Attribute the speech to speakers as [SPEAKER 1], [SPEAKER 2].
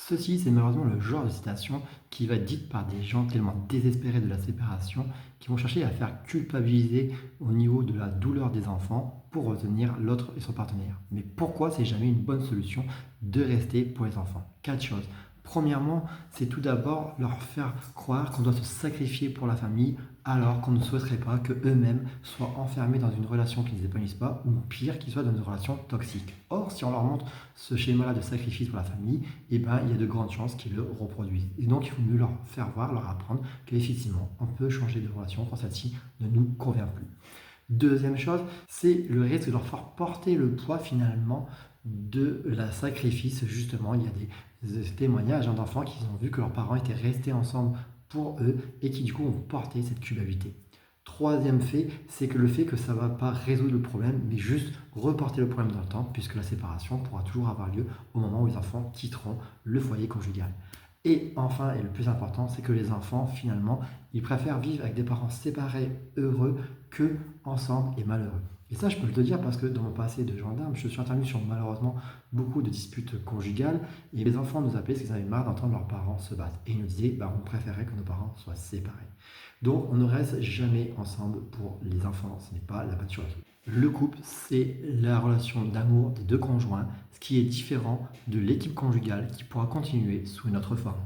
[SPEAKER 1] Ceci, c'est malheureusement le genre de citation qui va être dite par des gens tellement désespérés de la séparation qui vont chercher à faire culpabiliser au niveau de la douleur des enfants pour retenir l'autre et son partenaire. Mais pourquoi c'est jamais une bonne solution de rester pour les enfants? Quatre choses. Premièrement, c'est tout d'abord leur faire croire qu'on doit se sacrifier pour la famille alors qu'on ne souhaiterait pas qu'eux-mêmes soient enfermés dans une relation qui ne les épanouisse pas ou pire, qu'ils soient dans une relation toxique. Or, si on leur montre ce schéma-là de sacrifice pour la famille, eh ben, il y a de grandes chances qu'ils le reproduisent. Et donc, il faut mieux leur faire voir, leur apprendre qu'effectivement, on peut changer de relation quand celle-ci ne nous convient plus. Deuxième chose, c'est le risque de leur faire porter le poids finalement de la sacrifice. Justement, il y a des témoignages d'enfants qui ont vu que leurs parents étaient restés ensemble pour eux et qui du coup ont porté cette culpabilité. Troisième fait, c'est que le fait que ça ne va pas résoudre le problème, mais juste reporter le problème dans le temps, puisque la séparation pourra toujours avoir lieu au moment où les enfants quitteront le foyer conjugal. Et enfin, et le plus important, c'est que les enfants, finalement, ils préfèrent vivre avec des parents séparés heureux que ensemble et malheureux. Et ça, je peux te le dire parce que dans mon passé de gendarme, je suis intervenu sur malheureusement beaucoup de disputes conjugales et les enfants nous appelaient parce qu'ils avaient marre d'entendre leurs parents se battre. Et ils nous disaient, bah, on préférait que nos parents soient séparés. Donc, on ne reste jamais ensemble pour les enfants. Ce n'est pas la bonne chose. Le couple, c'est la relation d'amour des deux conjoints, ce qui est différent de l'équipe conjugale qui pourra continuer sous une autre forme.